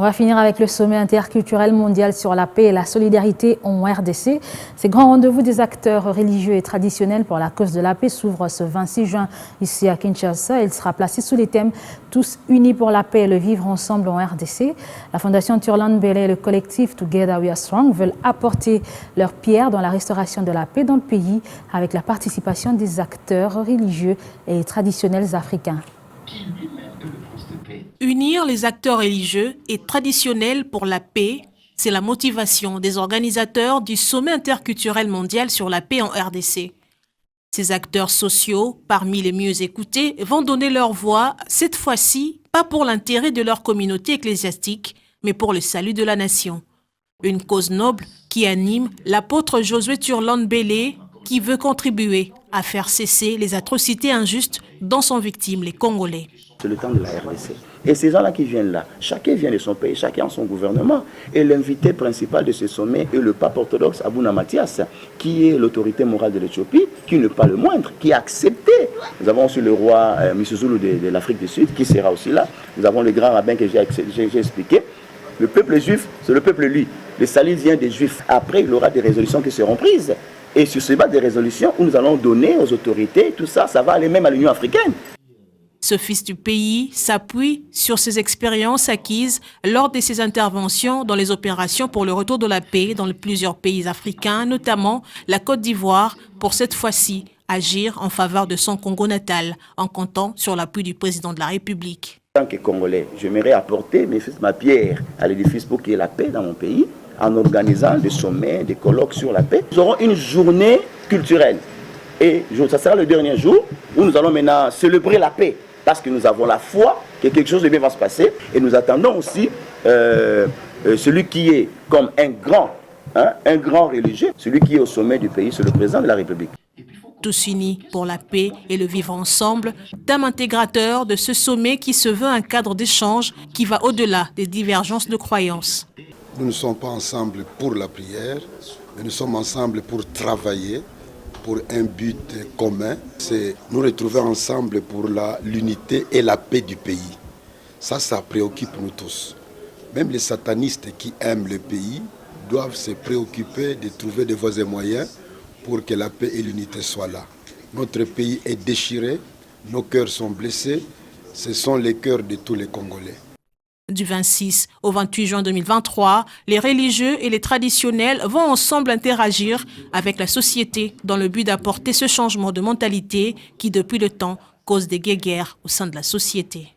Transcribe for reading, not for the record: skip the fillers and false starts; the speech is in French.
On va finir avec le sommet interculturel mondial sur la paix et la solidarité en RDC. Ces grands rendez-vous des acteurs religieux et traditionnels pour la cause de la paix s'ouvre ce 26 juin ici à Kinshasa. Il sera placé sous les thèmes « Tous unis pour la paix et le vivre ensemble en RDC ». La Fondation Turlan Belé et le collectif Together We Are Strong veulent apporter leur pierre dans la restauration de la paix dans le pays avec la participation des acteurs religieux et traditionnels africains. Unir les acteurs religieux et traditionnels pour la paix, c'est la motivation des organisateurs du sommet interculturel mondial sur la paix en RDC. Ces acteurs sociaux, parmi les mieux écoutés, vont donner leur voix, cette fois-ci, pas pour l'intérêt de leur communauté ecclésiastique, mais pour le salut de la nation. Une cause noble qui anime l'apôtre Josué Turlan Belé, qui veut contribuer à faire cesser les atrocités injustes dont sont victimes les Congolais. C'est le temps de la RDC. Et ces gens-là qui viennent là, chacun vient de son pays, chacun a son gouvernement. Et l'invité principal de ce sommet est le pape orthodoxe Abouna Mathias, qui est l'autorité morale de l'Éthiopie, qui n'est pas le moindre, qui a accepté. Nous avons aussi le roi Misuzulu de l'Afrique du Sud, qui sera aussi là. Nous avons le grand rabbin que j'ai expliqué. Le peuple juif, c'est le peuple lui. Le salut vient des juifs. Après, il y aura des résolutions qui seront prises. Et sur ce bas des résolutions, où nous allons donner aux autorités, tout ça, ça va aller même à l'Union africaine. Ce fils du pays s'appuie sur ses expériences acquises lors de ses interventions dans les opérations pour le retour de la paix dans plusieurs pays africains, notamment la Côte d'Ivoire, pour cette fois-ci agir en faveur de son Congo natal, en comptant sur l'appui du président de la République. En tant que Congolais, j'aimerais apporter ma pierre à l'édifice pour qu'il y ait la paix dans mon pays, en organisant des sommets, des colloques sur la paix. Nous aurons une journée culturelle. Et ça sera le dernier jour où nous allons maintenant célébrer la paix. Parce que nous avons la foi que quelque chose de bien va se passer. Et nous attendons aussi celui qui est comme un grand religieux, celui qui est au sommet du pays, c'est le président de la République. Tous unis pour la paix et le vivre ensemble, thème intégrateur de ce sommet qui se veut un cadre d'échange qui va au-delà des divergences de croyances. Nous ne sommes pas ensemble pour la prière, mais nous sommes ensemble pour travailler pour un but commun, c'est nous retrouver ensemble pour l'unité et la paix du pays. Ça préoccupe nous tous. Même les satanistes qui aiment le pays doivent se préoccuper de trouver des voies et moyens pour que la paix et l'unité soient là. Notre pays est déchiré, nos cœurs sont blessés, ce sont les cœurs de tous les Congolais. Du 26 au 28 juin 2023, les religieux et les traditionnels vont ensemble interagir avec la société dans le but d'apporter ce changement de mentalité qui, depuis le temps, cause des guéguerres au sein de la société.